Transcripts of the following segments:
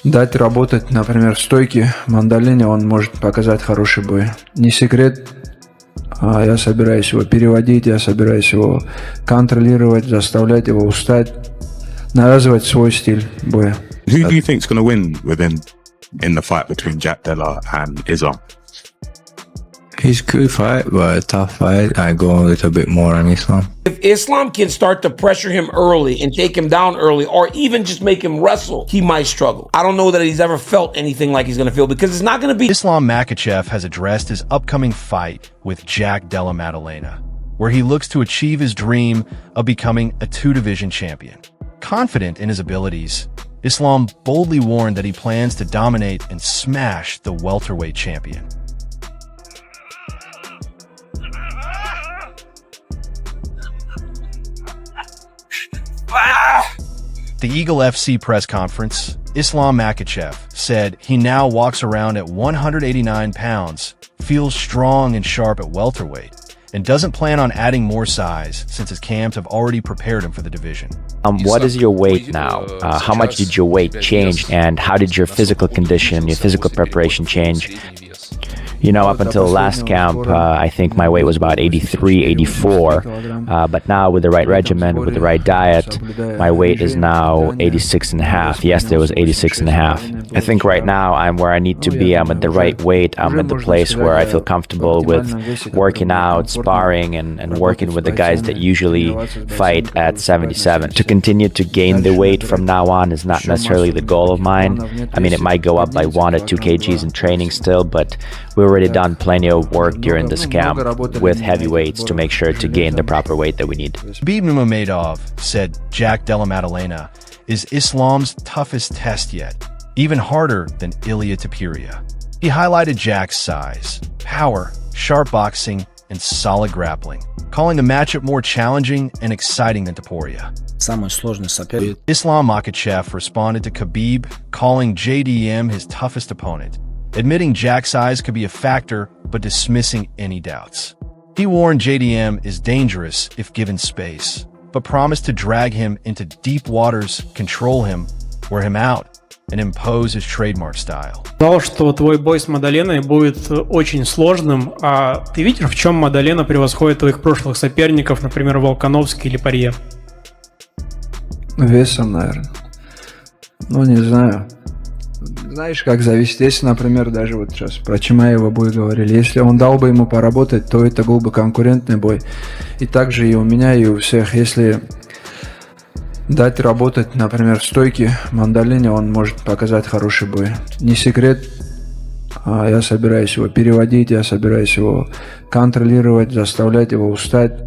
Дать работать, например, в стойке Маддалене, он может показать хороший бой. Не секрет, я собираюсь его переводить, я собираюсь его контролировать, заставлять его устать, навязывать свой стиль боя. Who do you think is going to win in the fight between Jack Della and Islam? It's a good fight, but a tough fight. I go a little bit more on Islam. If Islam can start to pressure him early and take him down early, or even just make him wrestle, he might struggle. I don't know that he's ever felt anything like he's going to feel, because it's not going to be. Islam Makhachev has addressed his upcoming fight with Jack Della Maddalena, where he looks to achieve his dream of becoming a two-division champion. Confident in his abilities, Islam boldly warned that he plans to dominate and smash the welterweight champion. The Eagle FC press conference, Islam Makhachev said he now walks around at 189 pounds, feels strong and sharp at welterweight, and doesn't plan on adding more size since his camps have already prepared him for the division. What is your weight now? How much did your weight change, and how did your physical condition, your physical preparation change? You know, up until last camp, I think my weight was about 83, 84. But now with the right regimen, with the right diet, my weight is now 86 and a half. Yesterday was 86 and a half. I think right now I'm where I need to be. I'm at the right weight. I'm at the place where I feel comfortable with working out, sparring, and working with the guys that usually fight at 77. To continue to gain the weight from now on is not necessarily the goal of mine. I mean, it might go up by 1 or 2 kgs in training still, but we've already done plenty of work during this camp with heavyweights to make sure to gain the proper weight that we need. Khabib Nurmagomedov said Jack Della Maddalena is Islam's toughest test yet, even harder than Ilia Topuria. He highlighted Jack's size, power, sharp boxing, and solid grappling, calling the matchup more challenging and exciting than Topuria. Islam Makhachev responded to Khabib, calling JDM his toughest opponent, admitting Jack's size could be a factor, but dismissing any doubts. He warned JDM is dangerous if given space, but promised to drag him into deep waters, control him, wear him out, and impose his trademark style. Сказал, что твой бой с Маддаленой будет очень сложным, а ты видишь, в чем Маддалена превосходит твоих прошлых соперников, например, Волконовский или Порье? Весом, наверное. Ну, не знаю. Знаешь, как зависит. Если, например, даже вот сейчас про Чимаева бой говорили, если он дал бы ему поработать, то это был бы конкурентный бой. И также и у меня, и у всех. Если дать работать, например, в стойке Маддалене, он может показать хороший бой. Не секрет, я собираюсь его переводить, я собираюсь его контролировать, заставлять его устать,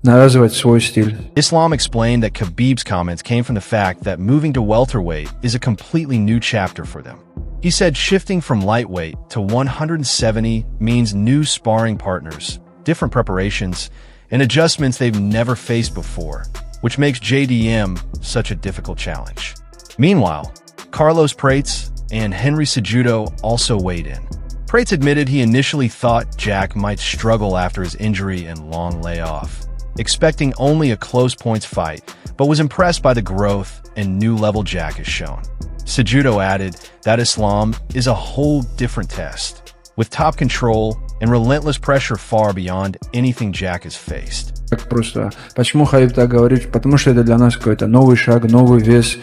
навязывать свой стиль. Islam explained that Khabib's comments came from the fact that moving to welterweight is a completely new chapter for them. He said shifting from lightweight to 170 means new sparring partners, different preparations, and adjustments they've never faced before, which makes JDM such a difficult challenge. Meanwhile, Carlos Prates and Henry Cejudo also weighed in. Prates admitted he initially thought Jack might struggle after his injury and long layoff, expecting only a close points fight, but was impressed by the growth and new level Jack has shown. Cejudo added that Islam is a whole different test, with top control and relentless pressure far beyond anything Jack has faced. Просто почему Кhabib так говорит? Потому что это для нас какой-то новый шаг, новый вес.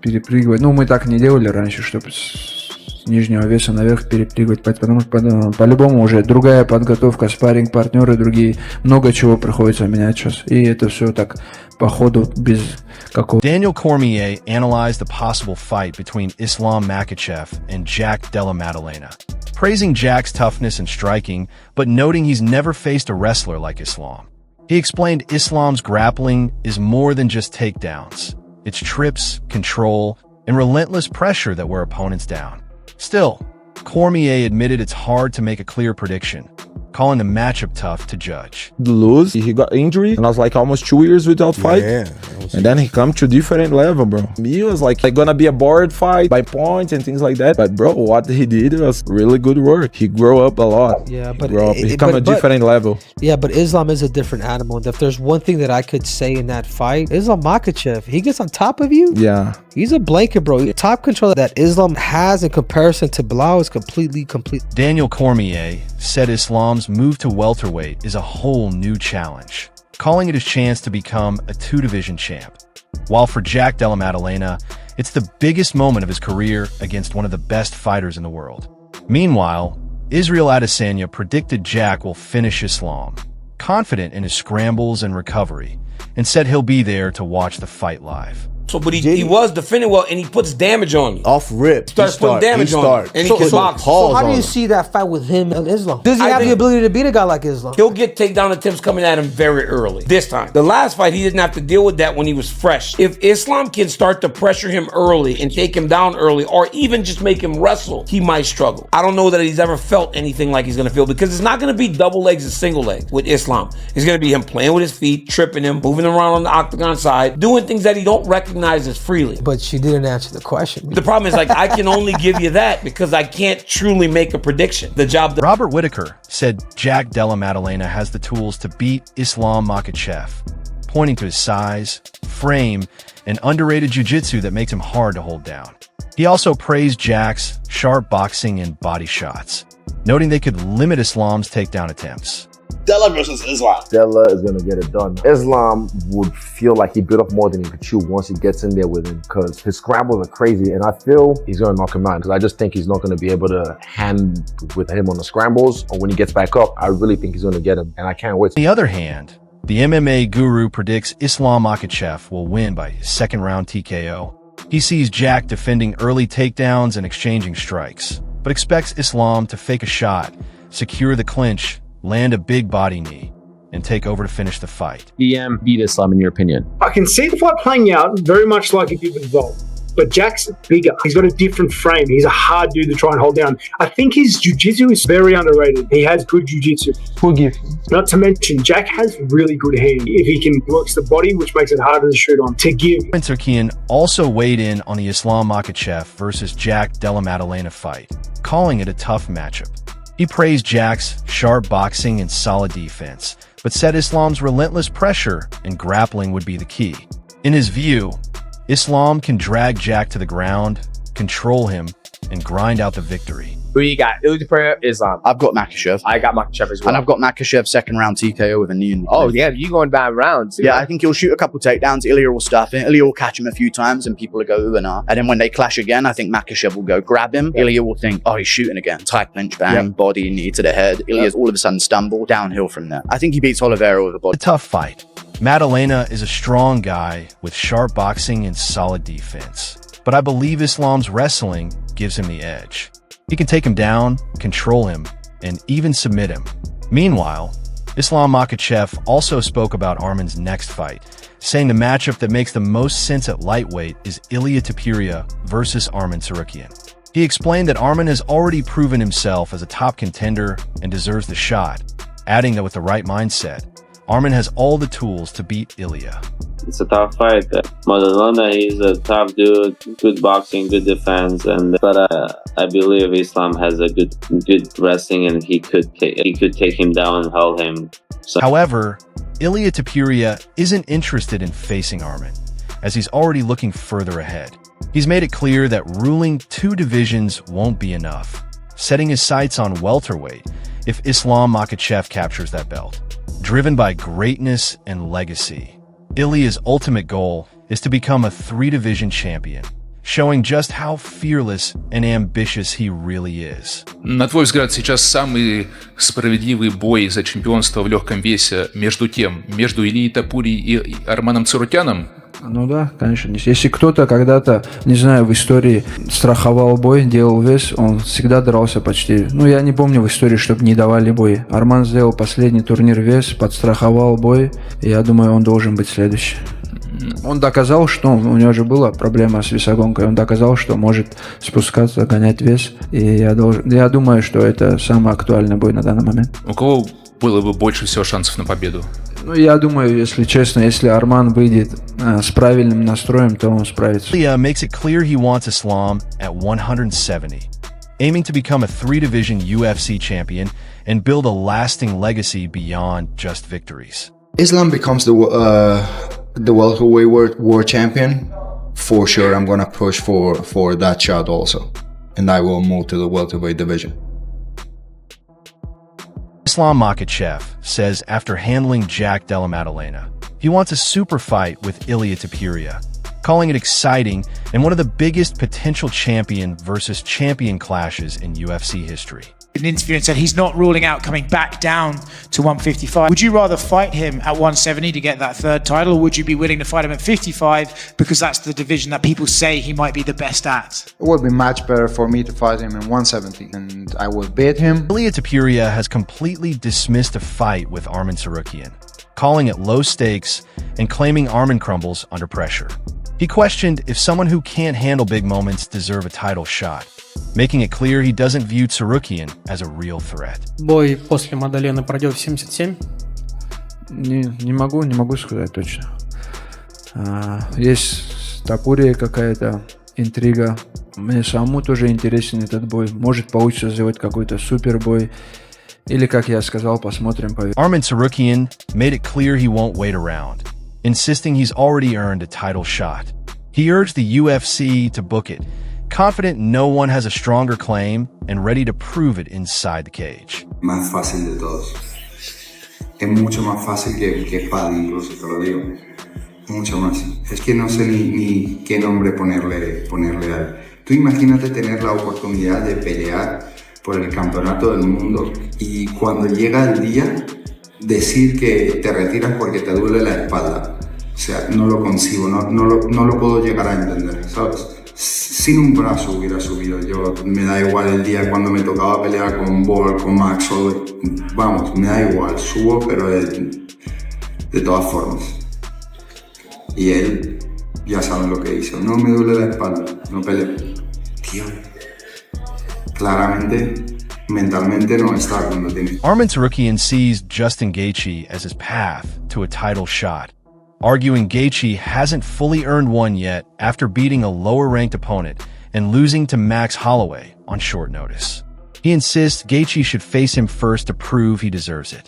Перепрыгивать. Ну, мы так не делали раньше, чтобы с нижнего веса наверх перепрыгивать, потому что по-любому уже другая подготовка, спарринг, партнеры другие, много чего приходится менять сейчас. И это все так по ходу без какого. Daniel Cormier analyzed the possible fight between Islam Makhachev and Jack Della Maddalena, praising Jack's toughness and striking, but noting he's never faced a wrestler like Islam. He explained Islam's grappling is more than just takedowns. It's trips, control, and relentless pressure that wear opponents down. Still, Cormier admitted it's hard to make a clear prediction, calling the matchup tough to judge. Lose, he got injury, and I was like almost 2 years without fight. And then he come to different level, bro. He was like gonna be a board fight by points and things like that. But bro, what he did was really good work. He grew up a lot. Yeah, but he become a different level. Yeah, but Islam is a different animal. And if there's one thing that I could say in that fight, Islam Makhachev, he gets on top of you. Yeah. He's a blanket, bro. The top control that Islam has in comparison to Bilal is complete. Daniel Cormier said Islam's move to welterweight is a whole new challenge, calling it his chance to become a two-division champ. While for Jack Della Maddalena, it's the biggest moment of his career against one of the best fighters in the world. Meanwhile, Israel Adesanya predicted Jack will finish Islam, confident in his scrambles and recovery, and said he'll be there to watch the fight live. So, but he was defending well, and he puts damage on you. Off rip. Starts putting damage on you. And he can box. So how do you see that fight with him and Islam? Does he have the ability to beat a guy like Islam? He'll get takedown attempts coming at him very early. This time. The last fight, he didn't have to deal with that when he was fresh. If Islam can start to pressure him early and take him down early, or even just make him wrestle, he might struggle. I don't know that he's ever felt anything like he's going to feel, because it's not going to be double legs and single legs with Islam. It's going to be him playing with his feet, tripping him, moving around on the octagon side, doing things that he don't recognize as freely. But she didn't answer the question. The problem is, like, I can only give you that because I can't truly make a prediction. Robert Whitaker said Jack Della Maddalena has the tools to beat Islam Makhachev, pointing to his size, frame, and underrated jiu-jitsu that makes him hard to hold down. He also praised Jack's sharp boxing and body shots, noting they could limit Islam's takedown attempts. Della versus Islam. Della is going to get it done. Islam would feel like he bit off more than he could chew once he gets in there with him, because his scrambles are crazy, and I feel he's going to knock him out, because I just think he's not going to be able to hand with him on the scrambles, or when he gets back up, I really think he's going to get him, and I can't wait. On the other hand, the MMA guru predicts Islam Makhachev will win by second-round TKO. He sees Jack defending early takedowns and exchanging strikes, but expects Islam to fake a shot, secure the clinch, land a big body knee, and take over to finish the fight. DM beat Islam in your opinion? I can see the fight playing out very much like it did with Vol, but Jack's bigger. He's got a different frame. He's a hard dude to try and hold down. I think his jiu-jitsu is very underrated. He has good jiu-jitsu. Forgive him. Not to mention, Jack has really good hand. If he can work the body, which makes it harder to shoot on, to give. Turkian also weighed in on the Islam Makhachev versus Jack Della Maddalena fight, calling it a tough matchup. He praised Jack's sharp boxing and solid defense, but said Islam's relentless pressure and grappling would be the key. In his view, Islam can drag Jack to the ground, control him, and grind out the victory. Who you got? Islam. I've got Makhachev. I got Makhachev as well. And I've got Makhachev second round TKO with a knee in. Oh, yeah, you going bad rounds. Yeah, I think he'll shoot a couple takedowns. Ilya will stuff it. Ilya will catch him a few times and people will go, ooh and ah. And then when they clash again, I think Makhachev will go grab him. Ilya will think, oh, he's shooting again. Tie clinch, bang, body, knee to the head. Ilya's all of a sudden stumble, downhill from there. I think he beats Oliveira with a body. A tough fight. Maddalena is a strong guy with sharp boxing and solid defense, but I believe Islam's wrestling gives him the edge. He can take him down, control him, and even submit him. Meanwhile, Islam Makhachev also spoke about Arman's next fight, saying the matchup that makes the most sense at lightweight is Ilia Topuria versus Arman Tsarukyan. He explained that Arman has already proven himself as a top contender and deserves the shot, adding that with the right mindset, Arman has all the tools to beat Ilia. It's a tough fight. Maddalena, he's a tough dude, good boxing, good defense, but I believe Islam has a good wrestling, and he could take him down and hold him. So. However, Ilia Topuria isn't interested in facing Arman, as he's already looking further ahead. He's made it clear that ruling 2 divisions won't be enough, setting his sights on welterweight if Islam Makhachev captures that belt. Driven by greatness and legacy, Ilia's ultimate goal is to become a 3-division champion, showing just how fearless and ambitious he really is. На твой взгляд, сейчас самый справедливый бой за чемпионство в легком весе между Ильей Топурией и Арманом Царукяном? Ну да, конечно. Если кто-то когда-то, не знаю, в истории страховал бой, делал вес, он всегда дрался почти. Ну, я не помню в истории, чтобы не давали бой. Арман сделал последний турнир вес, подстраховал бой, и я думаю, он должен быть следующий. Он доказал, что у него же была проблема с весогонкой, он доказал, что может спускаться, гонять вес, и я думаю, что это самый актуальный бой на данный момент. У кого было бы больше всего шансов на победу? Ну, я думаю, если честно, если Арман выйдет с правильным настроем, то он справится. Ilya makes it clear he wants Islam at 170, aiming to become a 3-division UFC champion and build a lasting legacy beyond just victories. Islam becomes the welterweight world champion, for sure I'm gonna push for that shot also, and I will move to the welterweight division. Islam Makhachev says after handling Jack Della Maddalena, he wants a super fight with Ilia Topuria, calling it exciting and one of the biggest potential champion versus champion clashes in UFC history. An interview and said he's not ruling out coming back down to 155. Would you rather fight him at 170 to get that third title, or would you be willing to fight him at 55 because that's the division that people say he might be the best at? It would be much better for me to fight him in 170, and I will beat him. Ilia Topuria has completely dismissed a fight with Arman Tsarukyan, calling it low stakes and claiming Arman crumbles under pressure. He questioned if someone who can't handle big moments deserve a title shot, making it clear he doesn't view Tsarukyan as a real threat. Бой после Маддалены пройдет в 77? Не могу сказать точно. Есть с Топурией какая-то интрига. Мне самому тоже интересен этот бой. Может получится сделать какой-то супербой. Или, как я сказал, посмотрим. Arman Tsarukyan made it clear he won't wait around, insisting he's already earned a title shot. He urged the UFC to book it, confident no one has a stronger claim and ready to prove it inside the cage. Más fácil de todos. Es mucho más fácil que Paddy, incluso te lo digo. Mucho más. Es que no sé ni qué nombre ponerle a él. Tú imagínate tener la oportunidad de pelear por el campeonato del mundo y cuando llega el día decir que te retiras porque te duele la espalda. O sea, no lo concibo, no lo puedo llegar a entender, ¿sabes? Sin un brazo hubiera subido. Yo me da igual el día cuando me tocaba pelear con Ball, con Max, vamos, me da igual, subo, pero de todas formas. Y él, ya saben lo que hizo. No me duele la espalda, no peleo. Tío, claramente, mentalmente no está cuando tiene. Arman Tsarukyan sees Justin Gaethje as his path to a title shot, arguing Gaethje hasn't fully earned one yet after beating a lower-ranked opponent and losing to Max Holloway on short notice. He insists Gaethje should face him first to prove he deserves it.